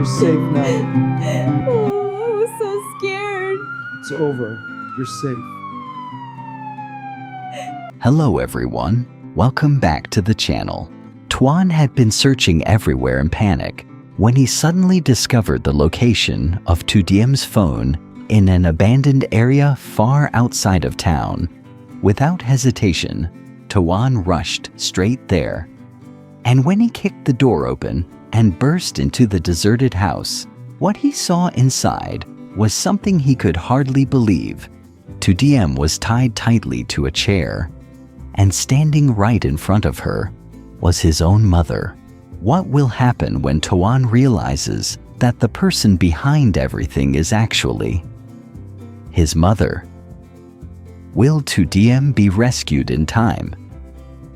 You're safe now. Oh, I was so scared. It's over. You're safe. Hello everyone, welcome back to the channel. Toan had been searching everywhere in panic when he suddenly discovered the location of Diem's phone in an abandoned area far outside of town. Without hesitation, Toan rushed straight there. And when he kicked the door open and burst into the deserted house, what he saw inside was something he could hardly believe. Diem was tied tightly to a chair, and standing right in front of her was his own mother. What will happen when Toan realizes that the person behind everything is actually his mother? Will Diem be rescued in time?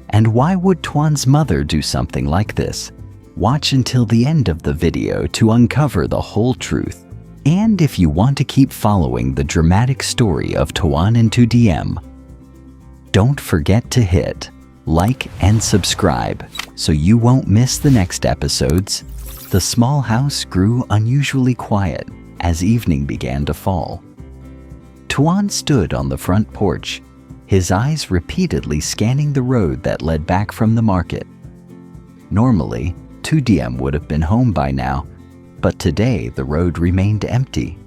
And why would Toan's mother do something like this? Watch until the end of the video to uncover the whole truth. And if you want to keep following the dramatic story of Toan and Diem, don't forget to hit like and subscribe so you won't miss the next episodes. The small house grew unusually quiet as evening began to fall. Toan stood on the front porch, his eyes repeatedly scanning the road that led back from the market. Normally, Diem would have been home by now, but today the road remained empty.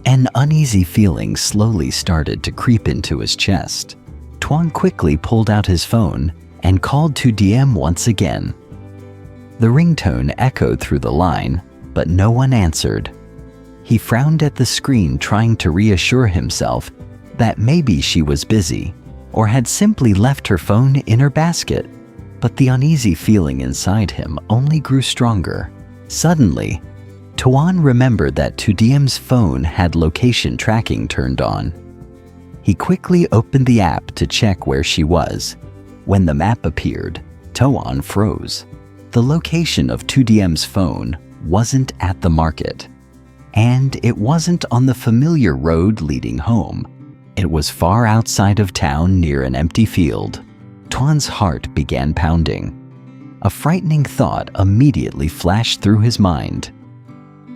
An uneasy feeling slowly started to creep into his chest. Toan quickly pulled out his phone and called Diem once again. The ringtone echoed through the line, but no one answered. He frowned at the screen, trying to reassure himself that maybe she was busy or had simply left her phone in her basket. But the uneasy feeling inside him only grew stronger. Suddenly, Toan remembered that Diem's phone had location tracking turned on. He quickly opened the app to check where she was. When the map appeared, Toan froze. The location of Diem's phone wasn't at the market, and it wasn't on the familiar road leading home. It was far outside of town near an empty field. Toan's heart began pounding. A frightening thought immediately flashed through his mind.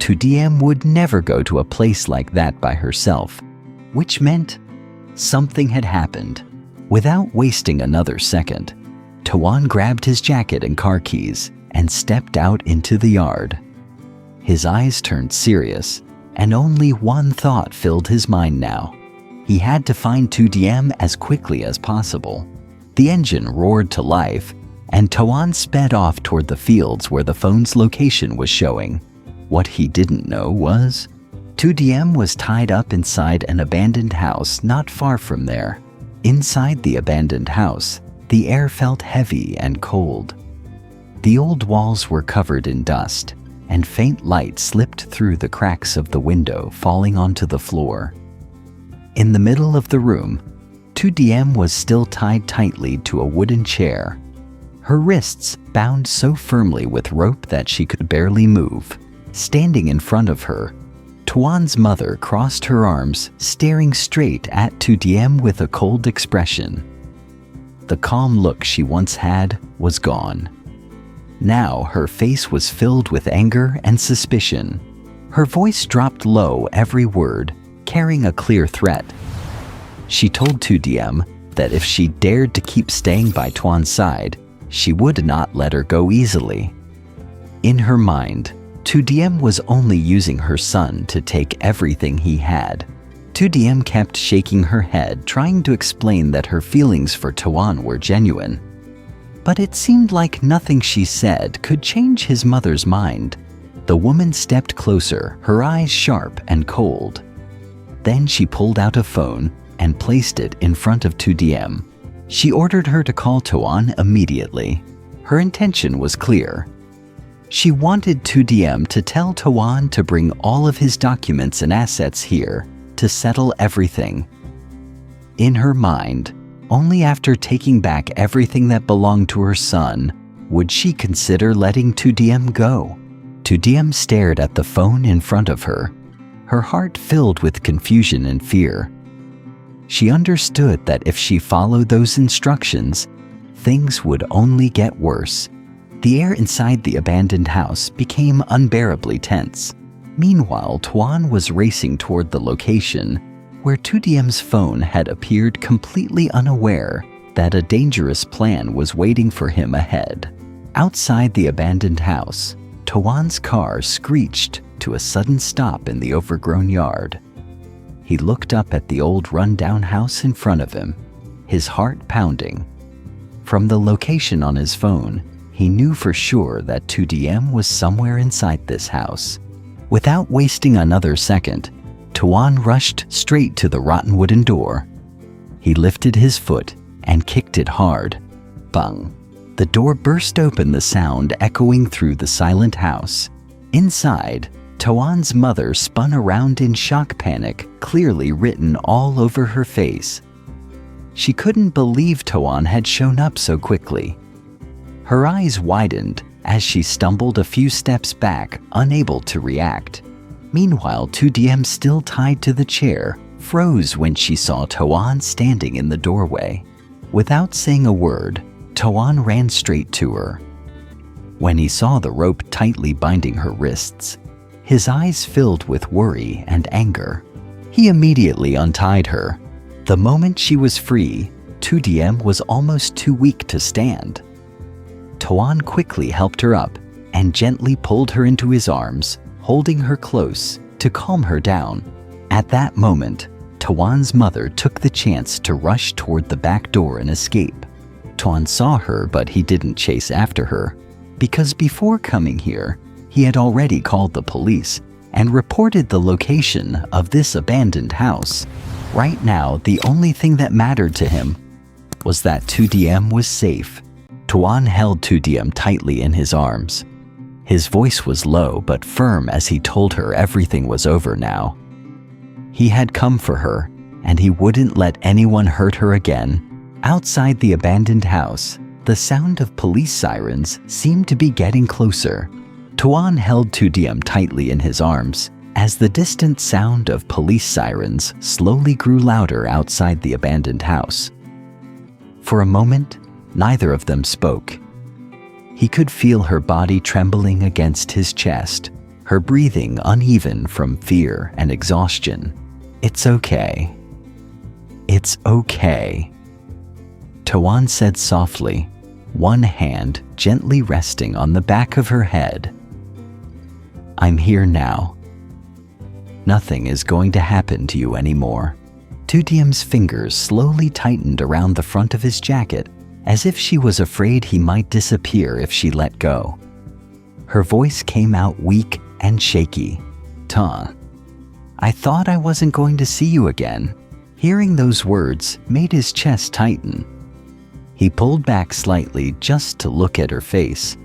Diem would never go to a place like that by herself, which meant something had happened. Without wasting another second, Toan grabbed his jacket and car keys and stepped out into the yard. His eyes turned serious, and only one thought filled his mind now. He had to find Diem as quickly as possible. The engine roared to life, and Toan sped off toward the fields where the phone's location was showing. What he didn't know was Diem was tied up inside an abandoned house not far from there. Inside the abandoned house, the air felt heavy and cold. The old walls were covered in dust, and faint light slipped through the cracks of the window, falling onto the floor. In the middle of the room, Diem was still tied tightly to a wooden chair, her wrists bound so firmly with rope that she could barely move. Standing in front of her, Toan's mother crossed her arms, staring straight at Diem with a cold expression. The calm look she once had was gone. Now her face was filled with anger and suspicion. Her voice dropped low, every word carrying a clear threat. She told Diem that if she dared to keep staying by Toan's side, she would not let her go easily. In her mind, Diem was only using her son to take everything he had. Diem kept shaking her head, trying to explain that her feelings for Toan were genuine. But it seemed like nothing she said could change his mother's mind. The woman stepped closer, her eyes sharp and cold. Then she pulled out a phone and placed it in front of Diem. She ordered her to call Toan immediately. Her intention was clear. She wanted Diem to tell Toan to bring all of his documents and assets here to settle everything. In her mind, only after taking back everything that belonged to her son would she consider letting Diem go. Diem stared at the phone in front of her, her heart filled with confusion and fear. She understood that if she followed those instructions, things would only get worse. The air inside the abandoned house became unbearably tense. Meanwhile, Toan was racing toward the location where Diem's phone had appeared, completely unaware that a dangerous plan was waiting for him ahead. Outside the abandoned house, Toan's car screeched to a sudden stop in the overgrown yard. He looked up at the old run-down house in front of him, his heart pounding. From the location on his phone, he knew for sure that Diem was somewhere inside this house. Without wasting another second, Toan rushed straight to the rotten wooden door. He lifted his foot and kicked it hard. Bang! The door burst open, the sound echoing through the silent house. Inside, Toan's mother spun around in shock, panic clearly written all over her face. She couldn't believe Toan had shown up so quickly. Her eyes widened as she stumbled a few steps back, unable to react. Meanwhile, Diem, still tied to the chair, froze when she saw Toan standing in the doorway. Without saying a word, Toan ran straight to her. When he saw the rope tightly binding her wrists, his eyes filled with worry and anger. He immediately untied her. The moment she was free, Diem was almost too weak to stand. Toan quickly helped her up and gently pulled her into his arms, holding her close to calm her down. At that moment, Toan's mother took the chance to rush toward the back door and escape. Toan saw her, but he didn't chase after her, because before coming here, he had already called the police and reported the location of this abandoned house. Right now, the only thing that mattered to him was that Diem was safe. Toan held Diem tightly in his arms. His voice was low but firm as he told her everything was over now. He had come for her, and he wouldn't let anyone hurt her again. Outside the abandoned house, the sound of police sirens seemed to be getting closer. Toan held Diem tightly in his arms as the distant sound of police sirens slowly grew louder outside the abandoned house. For a moment, neither of them spoke. He could feel her body trembling against his chest, her breathing uneven from fear and exhaustion. "It's okay. It's okay," Toan said softly, one hand gently resting on the back of her head. "I'm here now. Nothing is going to happen to you anymore." Diem's fingers slowly tightened around the front of his jacket, as if she was afraid he might disappear if she let go. Her voice came out weak and shaky. "Toan, I thought I wasn't going to see you again." Hearing those words made his chest tighten. He pulled back slightly just to look at her face.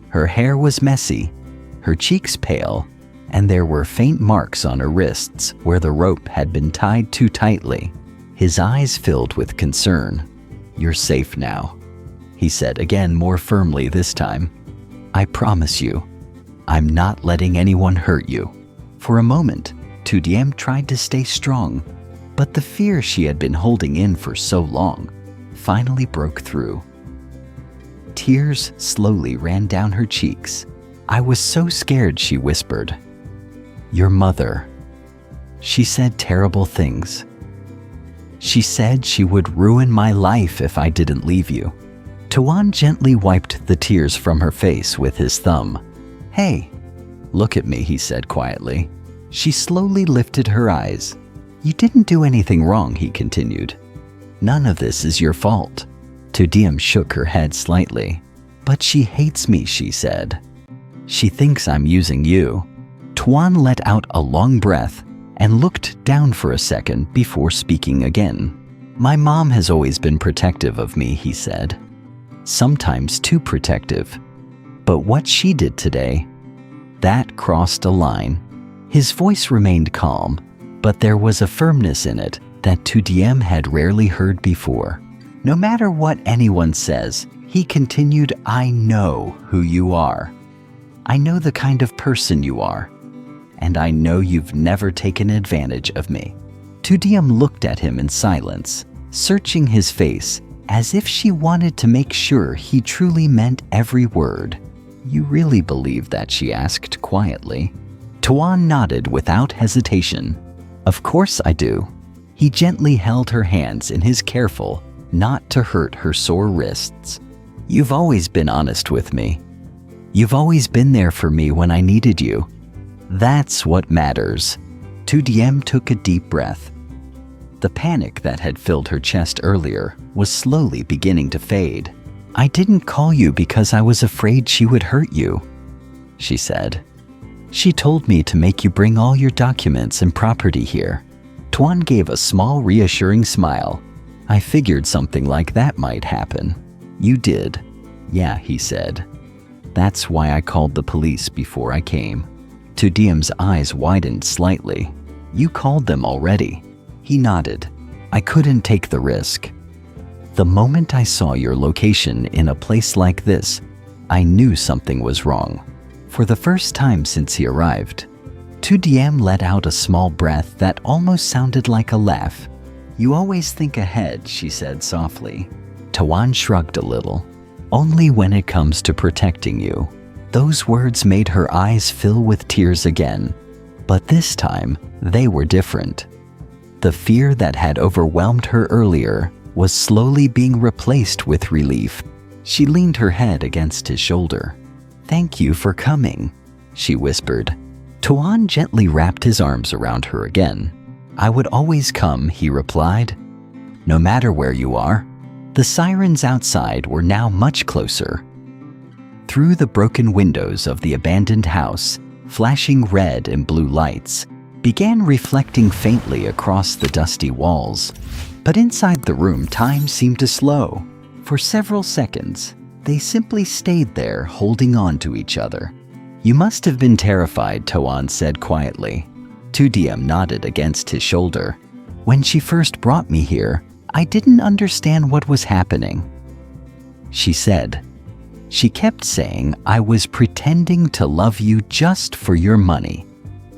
Her hair was messy, her cheeks pale, and there were faint marks on her wrists where the rope had been tied too tightly. His eyes filled with concern. "You're safe now," he said again, more firmly this time. "I promise you, I'm not letting anyone hurt you." For a moment, Diem tried to stay strong, but the fear she had been holding in for so long finally broke through. Tears slowly ran down her cheeks. "I was so scared," she whispered. "Your mother. She said terrible things. She said she would ruin my life if I didn't leave you." Toan gently wiped the tears from her face with his thumb. "Hey, look at me," he said quietly. She slowly lifted her eyes. "You didn't do anything wrong," he continued. "None of this is your fault." Diem shook her head slightly. "But she hates me," she said. "She thinks I'm using you." Toan let out a long breath and looked down for a second before speaking again. "My mom has always been protective of me," he said. "Sometimes too protective. But what she did today, that crossed a line." His voice remained calm, but there was a firmness in it that Diem had rarely heard before. "No matter what anyone says," he continued, "I know who you are. I know the kind of person you are. And I know you've never taken advantage of me." Diem looked at him in silence, searching his face as if she wanted to make sure he truly meant every word. "You really believe that?" she asked quietly. Toan nodded without hesitation. "Of course I do." He gently held her hands in his, careful not to hurt her sore wrists. "You've always been honest with me. You've always been there for me when I needed you. That's what matters." Diem took a deep breath. The panic that had filled her chest earlier was slowly beginning to fade. "I didn't call you because I was afraid she would hurt you," she said. "She told me to make you bring all your documents and property here." Toan gave a small, reassuring smile. "I figured something like that might happen." "You did?" "Yeah," he said. "That's why I called the police before I came." Diem's eyes widened slightly. "You called them already?" He nodded. "I couldn't take the risk. The moment I saw your location in a place like this, I knew something was wrong." For the first time since he arrived, Diem let out a small breath that almost sounded like a laugh. "You always think ahead," she said softly. Toan shrugged a little. "Only when it comes to protecting you." Those words made her eyes fill with tears again, but this time they were different. The fear that had overwhelmed her earlier was slowly being replaced with relief. She leaned her head against his shoulder. "Thank you for coming," she whispered. Toan gently wrapped his arms around her again. "I would always come," he replied. "No matter where you are." The sirens outside were now much closer. Through the broken windows of the abandoned house, flashing red and blue lights began reflecting faintly across the dusty walls. But inside the room, time seemed to slow. For several seconds, they simply stayed there, holding on to each other. "You must have been terrified," Toan said quietly. Diem nodded against his shoulder. "When she first brought me here, I didn't understand what was happening," she said. "She kept saying I was pretending to love you just for your money."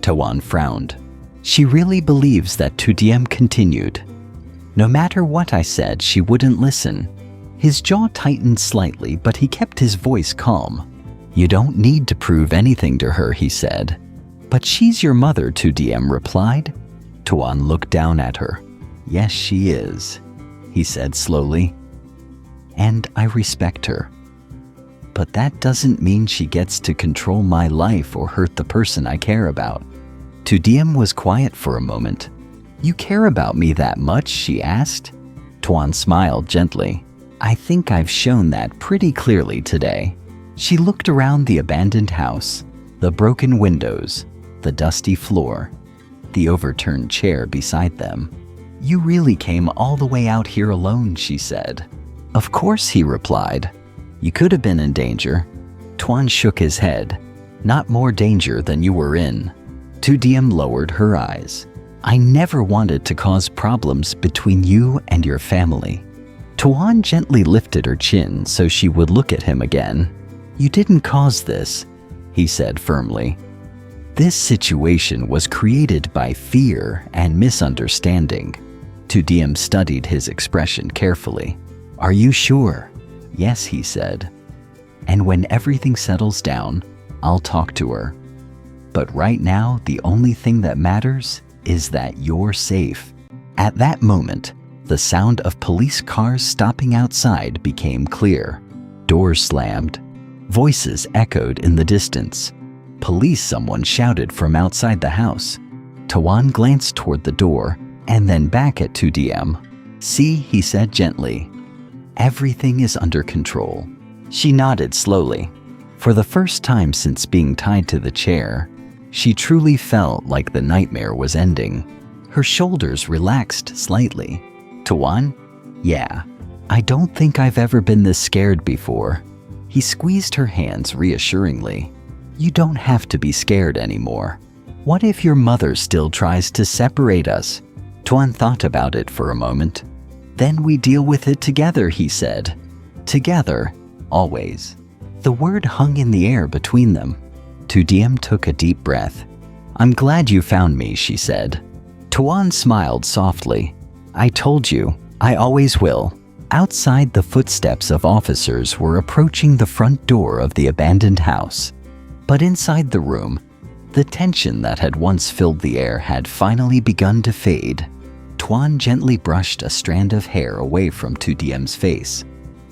Toan frowned. "She really believes that?" Diem continued. "No matter what I said, she wouldn't listen." His jaw tightened slightly, but he kept his voice calm. "You don't need to prove anything to her," he said. "But she's your mother," Diem replied. Toan looked down at her. "Yes, she is," he said slowly. "And I respect her. But that doesn't mean she gets to control my life or hurt the person I care about." Diem was quiet for a moment. "You care about me that much?" she asked. Toan smiled gently. "I think I've shown that pretty clearly today." She looked around the abandoned house, the broken windows, the dusty floor, the overturned chair beside them. "You really came all the way out here alone," she said. "Of course," he replied. "You could have been in danger." Toan shook his head. "Not more danger than you were in." Diem lowered her eyes. "I never wanted to cause problems between you and your family." Toan gently lifted her chin so she would look at him again. "You didn't cause this," he said firmly. "This situation was created by fear and misunderstanding." Diem studied his expression carefully. "Are you sure?" "Yes," he said. "And when everything settles down, I'll talk to her. But right now, the only thing that matters is that you're safe." At that moment, the sound of police cars stopping outside became clear. Doors slammed. Voices echoed in the distance. "Police!" someone shouted from outside the house. Toan glanced toward the door and then back at Diem. "See," he said gently. "Everything is under control." She nodded slowly. For the first time since being tied to the chair, she truly felt like the nightmare was ending. Her shoulders relaxed slightly. "Toan? Yeah. I don't think I've ever been this scared before." He squeezed her hands reassuringly. "You don't have to be scared anymore. What if your mother still tries to separate us?" Toan thought about it for a moment. "Then we deal with it together," he said. "Together, always." The word hung in the air between them. Diem took a deep breath. "I'm glad you found me," she said. Toan smiled softly. "I told you, I always will." Outside, the footsteps of officers were approaching the front door of the abandoned house. But inside the room, the tension that had once filled the air had finally begun to fade. Toan gently brushed a strand of hair away from Diem's face.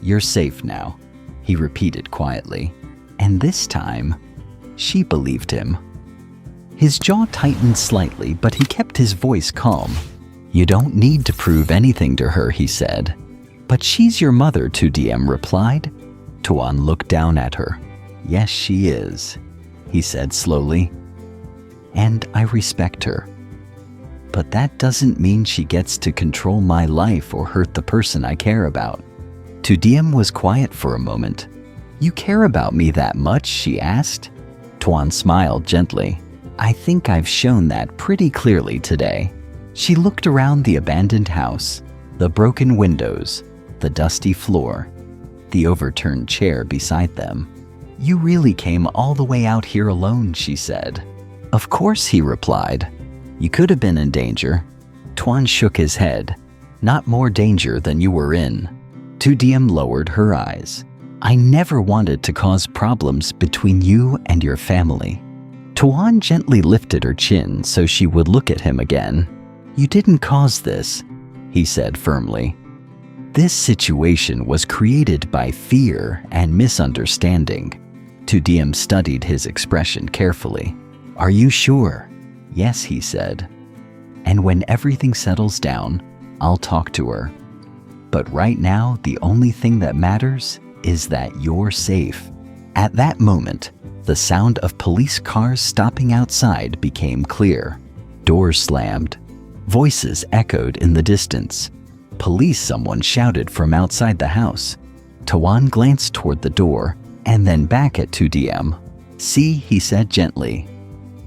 "You're safe now," he repeated quietly. And this time, she believed him. His jaw tightened slightly, but he kept his voice calm. "You don't need to prove anything to her," he said. "But she's your mother," Diem replied. Toan looked down at her. "Yes, she is," he said slowly. "And I respect her. But that doesn't mean she gets to control my life or hurt the person I care about." Diem was quiet for a moment. "You care about me that much?" she asked. Toan smiled gently. "I think I've shown that pretty clearly today." She looked around the abandoned house, the broken windows, the dusty floor, the overturned chair beside them. "You really came all the way out here alone," she said. "Of course," he replied. "You could have been in danger." Toan shook his head. "Not more danger than you were in." Diem lowered her eyes. "I never wanted to cause problems between you and your family." Toan gently lifted her chin so she would look at him again. "You didn't cause this," he said firmly. "This situation was created by fear and misunderstanding." Diem studied his expression carefully. "Are you sure?" "Yes," he said. "And when everything settles down, I'll talk to her. But right now, the only thing that matters is that you're safe." At that moment, the sound of police cars stopping outside became clear. Doors slammed. Voices echoed in the distance. "Police!" someone shouted from outside the house. Toan glanced toward the door and then back at Diem. "See," he said gently.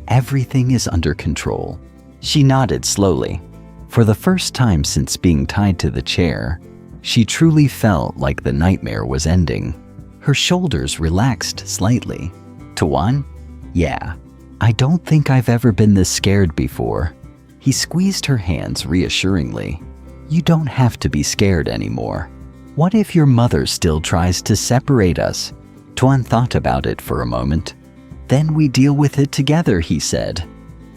"Everything is under control." She nodded slowly. For the first time since being tied to the chair, she truly felt like the nightmare was ending. Her shoulders relaxed slightly. "Toan? Yeah. I don't think I've ever been this scared before." He squeezed her hands reassuringly. "You don't have to be scared anymore. What if your mother still tries to separate us?" Toan thought about it for a moment. "Then we deal with it together," he said.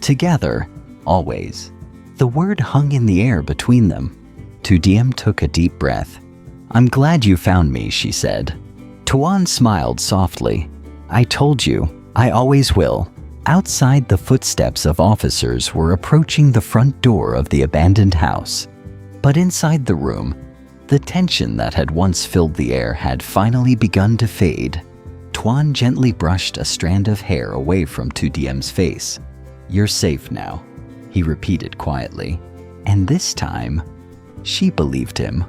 "Together, always." The word hung in the air between them. Diem took a deep breath. "I'm glad you found me," she said. Toan smiled softly. "I told you, I always will." Outside, the footsteps of officers were approaching the front door of the abandoned house. But inside the room, the tension that had once filled the air had finally begun to fade. Toan gently brushed a strand of hair away from Diem's face. "You're safe now," he repeated quietly. And this time, she believed him.